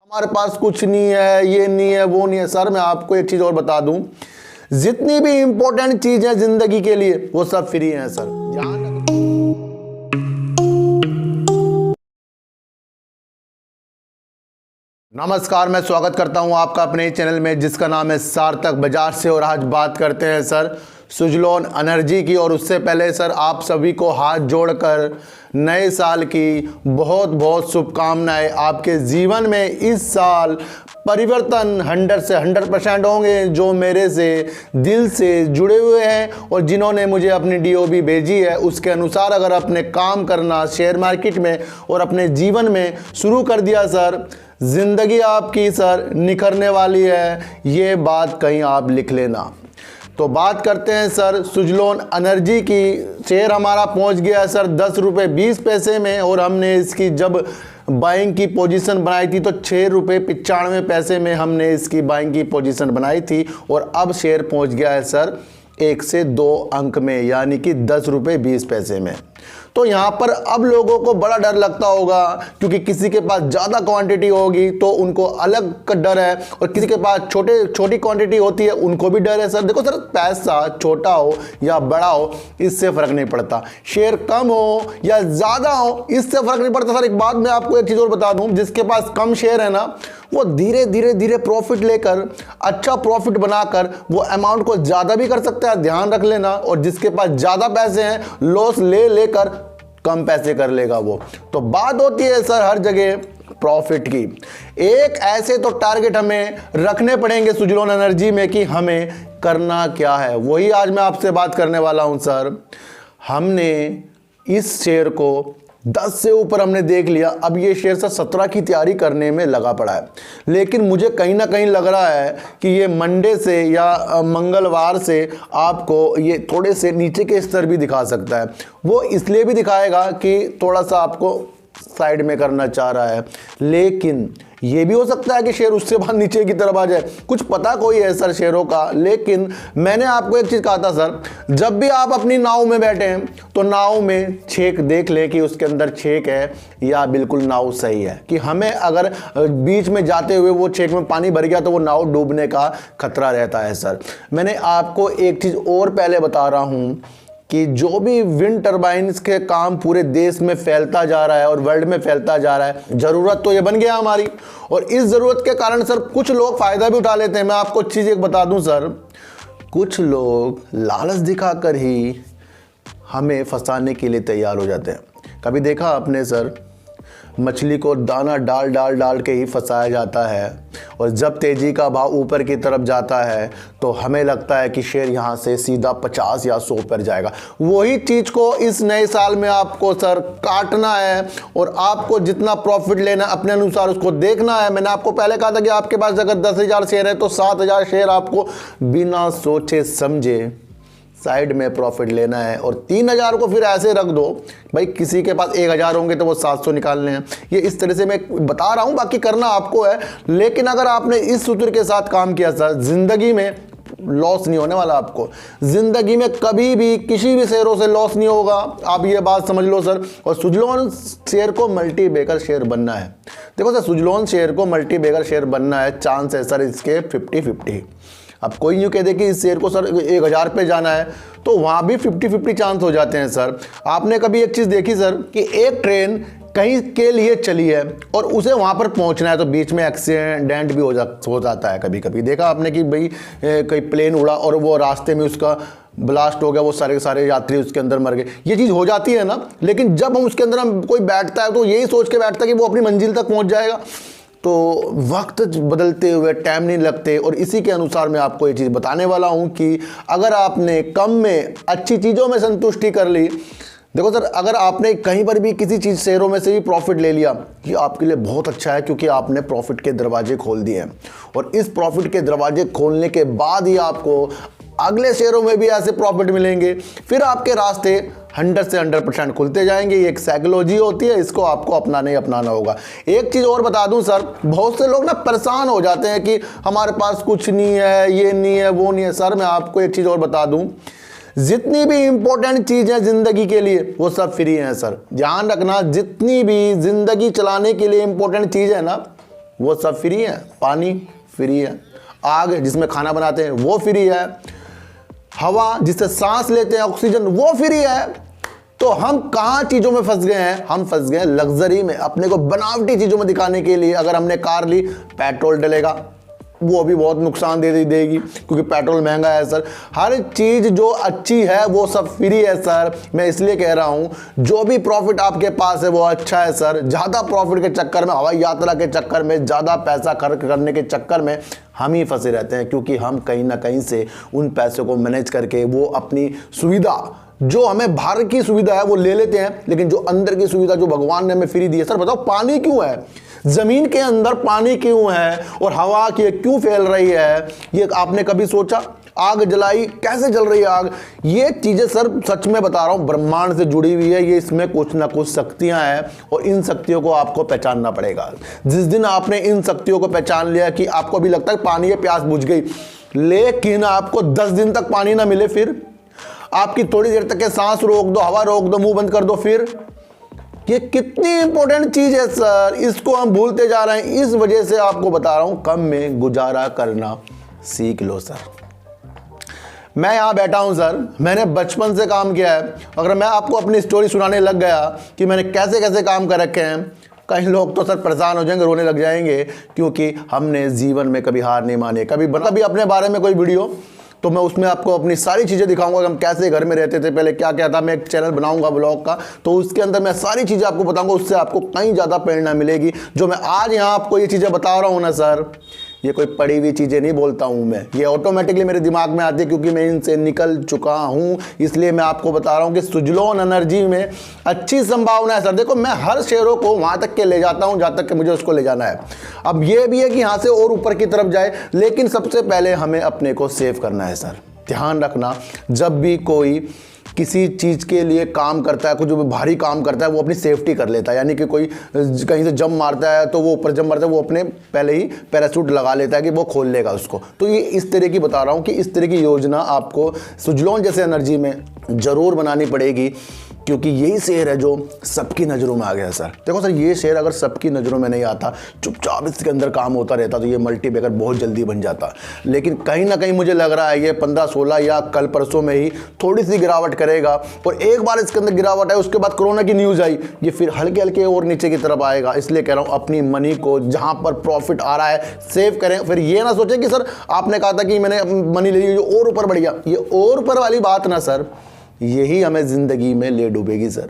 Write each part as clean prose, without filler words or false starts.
हमारे पास कुछ नहीं है, ये नहीं है, वो नहीं है। सर मैं आपको एक चीज और बता दूं, जितनी भी इंपॉर्टेंट चीज है जिंदगी के लिए वो सब फ्री है सर। नमस्कार, मैं स्वागत करता हूं आपका अपने चैनल में जिसका नाम है सार्थक बाजार से। और आज बात करते हैं सर सुजलॉन एनर्जी की। और उससे पहले सर आप सभी को हाथ जोड़कर नए साल की बहुत बहुत शुभकामनाएं। आपके जीवन में इस साल परिवर्तन 100 से 100% होंगे जो मेरे से दिल से जुड़े हुए हैं और जिन्होंने मुझे अपनी डीओबी भेजी है उसके अनुसार अगर अपने काम करना शेयर मार्केट में और अपने जीवन में शुरू कर दिया सर, जिंदगी आपकी सर निखरने वाली है। ये बात कहीं आप लिख लेना। तो बात करते हैं सर सुजलॉन एनर्जी की। शेयर हमारा पहुंच गया है सर 10 रुपये 20 पैसे में। और हमने इसकी जब बाइंग की पोजीशन बनाई थी तो 6 रुपये 95 पैसे में हमने इसकी बाइंग की पोजीशन बनाई थी। और अब शेयर पहुंच गया है सर 1 से 2 अंक में, यानी कि 10 रुपये 20 पैसे में। तो यहाँ पर अब लोगों को बड़ा डर लगता होगा क्योंकि किसी के पास ज़्यादा क्वांटिटी होगी तो उनको अलग का डर है, और किसी के पास छोटी क्वांटिटी होती है उनको भी डर है। सर देखो सर, पैसा छोटा हो या बड़ा हो इससे फ़र्क नहीं पड़ता, शेयर कम हो या ज़्यादा हो इससे फ़र्क नहीं पड़ता। सर एक बात मैं आपको एक चीज़ और बता दूँ, जिसके पास कम शेयर है ना वो धीरे धीरे प्रॉफिट लेकर अच्छा प्रॉफिट बनाकर वो अमाउंट को ज़्यादा भी कर सकता है, ध्यान रख लेना। और जिसके पास ज़्यादा पैसे हैं लॉस ले लेकर कम पैसे कर लेगा वो। तो बात होती है सर हर जगह प्रॉफिट की। एक ऐसे तो टारगेट हमें रखने पड़ेंगे सुजलॉन एनर्जी में कि हमें करना क्या है, वही आज मैं आपसे बात करने वाला हूं सर। हमने इस शेयर को 10 से ऊपर हमने देख लिया, अब ये शेयर सर 17 की तैयारी करने में लगा पड़ा है। लेकिन मुझे कहीं ना कहीं लग रहा है कि ये मंडे से या मंगलवार से आपको ये थोड़े से नीचे के स्तर भी दिखा सकता है। वो इसलिए भी दिखाएगा कि थोड़ा सा आपको साइड में करना चाह रहा है, लेकिन ये भी हो सकता है कि शेयर उससे बाद नीचे की तरफ आ जाए, कुछ पता कोई है सर शेयरों का। लेकिन मैंने आपको एक चीज़ कहा था सर, जब भी आप अपनी नाव में बैठे हैं तो नाव में छेक देख लें कि उसके अंदर छेक है या बिल्कुल नाव सही है। कि हमें अगर बीच में जाते हुए वो छेक में पानी भर गया तो वो नाव डूबने का खतरा रहता है सर। मैंने आपको एक चीज़ और पहले बता रहा हूँ कि जो भी विंड टर्बाइन्स के काम पूरे देश में फैलता जा रहा है और वर्ल्ड में फैलता जा रहा है, ज़रूरत तो ये बन गया हमारी। और इस ज़रूरत के कारण सर कुछ लोग फ़ायदा भी उठा लेते हैं। मैं आपको चीज़ एक बता दूं सर, कुछ लोग लालच दिखाकर ही हमें फंसाने के लिए तैयार हो जाते हैं। कभी देखा आपने सर, मछली को दाना डाल के ही फंसाया जाता है, और जब तेज़ी का भाव ऊपर की तरफ जाता है तो हमें लगता है कि शेयर यहाँ से सीधा 50 या 100 पर जाएगा। वही चीज़ को इस नए साल में आपको सर काटना है और आपको जितना प्रॉफिट लेना अपने अनुसार उसको देखना है। मैंने आपको पहले कहा था कि आपके पास अगर 10,000 शेयर है तो 7,000 शेयर आपको बिना सोचे समझे साइड में प्रॉफिट लेना है, और 3,000 को फिर ऐसे रख दो। भाई किसी के पास 1,000 होंगे तो वो 700 निकालने हैं। ये इस तरह से मैं बता रहा हूँ, बाकी करना आपको है। लेकिन अगर आपने इस सूत्र के साथ काम किया सर, जिंदगी में लॉस नहीं होने वाला आपको। जिंदगी में कभी भी किसी भी शेयरों से लॉस नहीं होगा, आप ये बात समझ लो सर। और सुजलॉन शेयर को मल्टी बैगर शेयर बनना है। देखो सर, सुजलॉन शेयर को मल्टी बैगर शेयर बनना है, चांस है सर इसके 50-50। अब कोई यूँ कह दे कि इस शेयर को सर 1,000 पे जाना है तो वहाँ भी 50-50 चांस हो जाते हैं सर। आपने कभी एक चीज़ देखी सर कि एक ट्रेन कहीं के लिए चली है और उसे वहाँ पर पहुँचना है तो बीच में एक्सीडेंट भी हो जाता है। कभी कभी देखा आपने कि भाई कहीं प्लेन उड़ा और वो रास्ते में उसका ब्लास्ट हो गया, वो सारे के सारे यात्री उसके अंदर मर गए। ये चीज़ हो जाती है ना। लेकिन जब हम उसके अंदर हम कोई बैठता है तो यही सोच के बैठता है कि वो अपनी मंजिल तक पहुँच जाएगा। तो वक्त बदलते हुए टाइम नहीं लगते, और इसी के अनुसार मैं आपको ये चीज़ बताने वाला हूँ कि अगर आपने कम में अच्छी चीज़ों में संतुष्टि कर ली। देखो सर, अगर आपने कहीं पर भी किसी चीज़ शेयरों में से भी प्रॉफिट ले लिया, ये आपके लिए बहुत अच्छा है क्योंकि आपने प्रॉफिट के दरवाजे खोल दिए हैं। और इस प्रॉफिट के दरवाजे खोलने के बाद ही आपको अगले शेयरों में भी ऐसे प्रॉफिट मिलेंगे, फिर आपके रास्ते 100 से 100% खुलते जाएंगे। ये एक साइकोलॉजी होती है, इसको आपको अपनाना ही अपनाना होगा। एक चीज़ और बता दूं सर, बहुत से लोग ना परेशान हो जाते हैं कि हमारे पास कुछ नहीं है, ये नहीं है, वो नहीं है। सर मैं आपको एक चीज़ और बता दूं, जितनी भी इंपॉर्टेंट चीज़ है ज़िंदगी के लिए वो सब फ्री हैं सर। ध्यान रखना, जितनी भी ज़िंदगी चलाने के लिए इंपॉर्टेंट चीज़ है ना वो सब फ्री है, पानी फ्री है, आग जिसमें खाना बनाते हैं वो फ्री है, हवा जिससे सांस लेते हैं ऑक्सीजन वो फ्री है। तो हम कहाँ चीज़ों में फंस गए हैं? हम फंस गए हैं लग्जरी में, अपने को बनावटी चीज़ों में दिखाने के लिए। अगर हमने कार ली, पेट्रोल डलेगा, वो भी बहुत नुकसान देगी क्योंकि पेट्रोल महंगा है सर। हर चीज़ जो अच्छी है वो सब फ्री है सर। मैं इसलिए कह रहा हूँ जो भी प्रॉफिट आपके पास है वो अच्छा है सर। ज़्यादा प्रॉफिट के चक्कर में, हवाई यात्रा के चक्कर में, ज़्यादा पैसा खर्च करने के चक्कर में हम ही फंसे रहते हैं, क्योंकि हम कहीं ना कहीं से उन पैसों को मैनेज करके वो अपनी सुविधा, जो हमें बाहर की सुविधा है वो ले लेते हैं, लेकिन जो अंदर की सुविधा जो भगवान ने हमें फ्री दी है। सर बताओ पानी क्यों है, जमीन के अंदर पानी क्यों है और हवा की क्यों फैल रही है? ये आपने कभी सोचा? आग जलाई, कैसे जल रही है आग? ये चीजें सर सच में बता रहा हूं ब्रह्मांड से जुड़ी हुई है। ये इसमें कुछ ना कुछ शक्तियां हैं और इन शक्तियों को आपको पहचानना पड़ेगा। जिस दिन आपने इन शक्तियों को पहचान लिया कि आपको भी लगता है पानी है, प्यास बुझ गई, लेकिन आपको 10 दिन तक पानी ना मिले, फिर आपकी थोड़ी देर तक के सांस रोक दो, हवा रोक दो, मुंह बंद कर दो, फिर ये कितनी इंपॉर्टेंट चीज है सर, इसको हम भूलते जा रहे हैं। इस वजह से आपको बता रहा हूं कम में गुजारा करना सीख लो सर। मैं यहां बैठा हूं सर, मैंने बचपन से काम किया है। अगर मैं आपको अपनी स्टोरी सुनाने लग गया कि मैंने कैसे कैसे काम कर रखे हैं, कई लोग तो सर परेशान हो जाएंगे, रोने लग जाएंगे, क्योंकि हमने जीवन में कभी हार नहीं मानी। कभी अपने बारे में कोई वीडियो तो मैं उसमें आपको अपनी सारी चीज़ें दिखाऊंगा कि हम कैसे घर में रहते थे, पहले क्या क्या था। मैं एक चैनल बनाऊंगा ब्लॉग का, तो उसके अंदर मैं सारी चीज़ें आपको बताऊंगा। उससे आपको कहीं ज़्यादा प्रेरणा मिलेगी। जो मैं आज यहाँ आपको ये चीज़ें बता रहा हूँ ना सर, ये कोई पढ़ी हुई चीज़ें नहीं बोलता हूँ मैं, ये ऑटोमेटिकली मेरे दिमाग में आती है, क्योंकि मैं इनसे निकल चुका हूँ। इसलिए मैं आपको बता रहा हूँ कि सुजलॉन एनर्जी में अच्छी संभावना है सर। देखो मैं हर शेयरों को वहाँ तक के ले जाता हूँ जहाँ तक कि मुझे उसको ले जाना है। अब ये भी है कि यहाँ से और ऊपर की तरफ जाए, लेकिन सबसे पहले हमें अपने को सेव करना है सर। ध्यान रखना, जब भी कोई किसी चीज़ के लिए काम करता है, कुछ भी भारी काम करता है, वो अपनी सेफ्टी कर लेता है। यानी कि कोई कहीं से जंप मारता है तो वो ऊपर जंप मारता है, वो अपने पहले ही पैराशूट लगा लेता है कि वो खोल लेगा उसको। तो ये इस तरह की बता रहा हूँ कि इस तरह की योजना आपको सुजलॉन जैसे एनर्जी में ज़रूर बनानी पड़ेगी, क्योंकि यही शेयर है जो सबकी नज़रों में आ गया सर। देखो सर, ये शेयर अगर सबकी नज़रों में नहीं आता, चुपचाप इसके अंदर काम होता रहता, तो ये मल्टीबैगर बहुत जल्दी बन जाता। लेकिन कहीं ना कहीं मुझे लग रहा है ये 15-16 या कल परसों में ही थोड़ी सी गिरावट करेगा। और एक बार इसके अंदर गिरावट है, उसके बाद कोरोना की न्यूज़ आई, ये फिर हल्के हल्के और नीचे की तरफ आएगा। इसलिए कह रहा हूँ अपनी मनी को जहाँ पर प्रॉफिट आ रहा है सेव करें। फिर ये ना सोचें कि सर आपने कहा था कि मैंने मनी ले ली जो और ऊपर बढ़ गया। ये और ऊपर वाली बात ना सर, यही हमें ज़िंदगी में ले डूबेगी सर।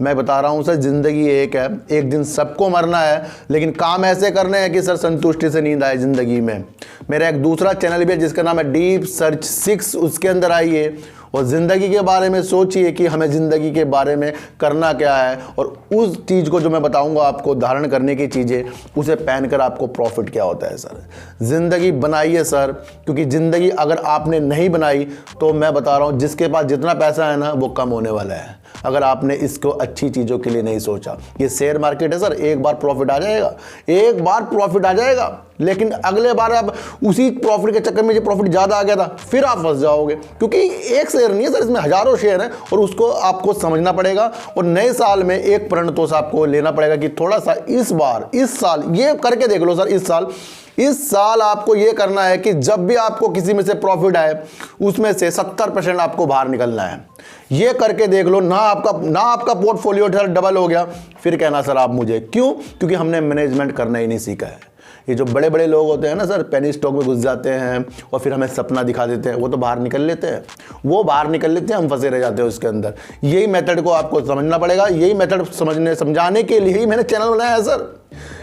मैं बता रहा हूँ सर, ज़िंदगी एक है, एक दिन सबको मरना है, लेकिन काम ऐसे करने हैं कि सर संतुष्टि से नींद आए ज़िंदगी में। मेरा एक दूसरा चैनल भी है जिसका नाम है डीप सर्च 6, उसके अंदर आइए और ज़िंदगी के बारे में सोचिए कि हमें ज़िंदगी के बारे में करना क्या है, और उस चीज़ को जो मैं बताऊंगा आपको धारण करने की चीज़ें, उसे पहनकर आपको प्रॉफिट क्या होता है सर। ज़िंदगी बनाइए सर, क्योंकि ज़िंदगी अगर आपने नहीं बनाई तो मैं बता रहा हूँ जिसके पास जितना पैसा है ना वो कम होने वाला है, अगर आपने इसको अच्छी चीज़ों के लिए नहीं सोचा। ये शेयर मार्केट है सर, एक बार प्रॉफिट आ जाएगा, एक बार प्रॉफिट आ जाएगा, लेकिन अगले बार आप उसी प्रॉफिट के चक्कर में जो प्रॉफिट ज़्यादा आ गया था फिर आप फंस जाओगे, क्योंकि एक शेयर नहीं है सर, इसमें हज़ारों शेयर हैं और उसको आपको समझना पड़ेगा। और नए साल में एक प्रणतोष आपको लेना पड़ेगा कि थोड़ा सा इस साल ये करके देख लो सर। इस साल आपको ये करना है कि जब भी आपको किसी में से प्रॉफिट आए उसमें से 70% आपको बाहर निकलना है। ये करके देख लो, ना आपका पोर्टफोलियो डबल हो गया फिर कहना सर आप मुझे क्यों, क्योंकि हमने मैनेजमेंट करना ही नहीं सीखा है। ये जो बड़े बड़े लोग होते हैं ना सर, पेनी स्टॉक में घुस जाते हैं और फिर हमें सपना दिखा देते हैं, वो तो बाहर निकल लेते हैं, हम फंसे रह जाते हैं उसके अंदर। यही मेथड को आपको समझना पड़ेगा। यही मेथड समझाने के लिए ही मैंने चैनल बनाया है सर,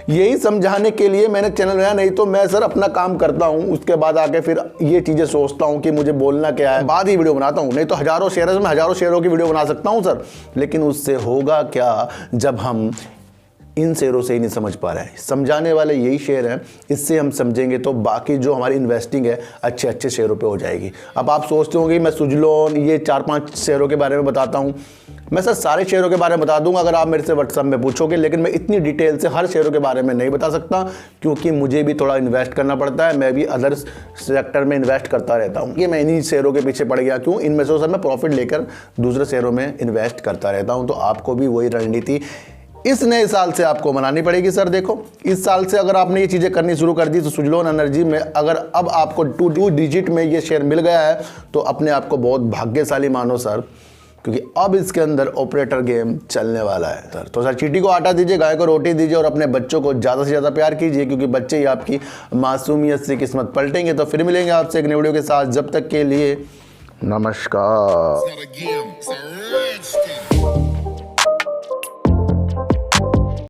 यही समझाने के लिए मैंने चैनल बनाया। नहीं तो मैं सर अपना काम करता हूँ, उसके बाद आके फिर ये चीज़ें सोचता हूँ कि मुझे बोलना क्या है, बाद ही वीडियो बनाता हूँ। नहीं तो हज़ारों शेयर है, मैं हज़ारों शेयरों की वीडियो बना सकता हूँ सर, लेकिन उससे होगा क्या जब हम इन शेयरों से ही नहीं समझ पा रहे हैं। समझाने वाले यही शेयर हैं, इससे हम समझेंगे तो बाकी जो हमारी इन्वेस्टिंग है अच्छे अच्छे शेयरों पे हो जाएगी। अब आप सोचते होंगे मैं सुजलॉन ये 4-5 शेयरों के बारे में बताता हूँ। मैं सर सारे शेयरों के बारे में बता दूंगा अगर आप मेरे से व्हाट्सएप में पूछोगे, लेकिन मैं इतनी डिटेल से हर शेयरों के बारे में नहीं बता सकता, क्योंकि मुझे भी थोड़ा इन्वेस्ट करना पड़ता है। मैं भी अदर सेक्टर में इन्वेस्ट करता रहता हूँ। ये मैं इन्हीं शेयरों के पीछे पड़ गया क्यों, इनमें से सर मैं प्रॉफिट लेकर दूसरे शेयरों में इन्वेस्ट करता रहता हूँ। तो आपको भी वही रणनीति इस नए साल से आपको मनानी पड़ेगी सर। देखो इस साल से अगर आपने ये चीज़ें करनी शुरू कर दी तो सुजलोन एनर्जी में अगर अब आपको 2 डिजिट में ये शेयर मिल गया है तो अपने आप को बहुत भाग्यशाली मानो सर, क्योंकि अब इसके अंदर ऑपरेटर गेम चलने वाला है सर। तो सर चींटी को आटा दीजिए, गाय को रोटी दीजिए और अपने बच्चों को ज़्यादा से ज़्यादा प्यार कीजिए, क्योंकि बच्चे ही आपकी मासूमियत से किस्मत पलटेंगे। तो फिर मिलेंगे आपसे एक नई वीडियो के साथ, जब तक के लिए नमस्कार।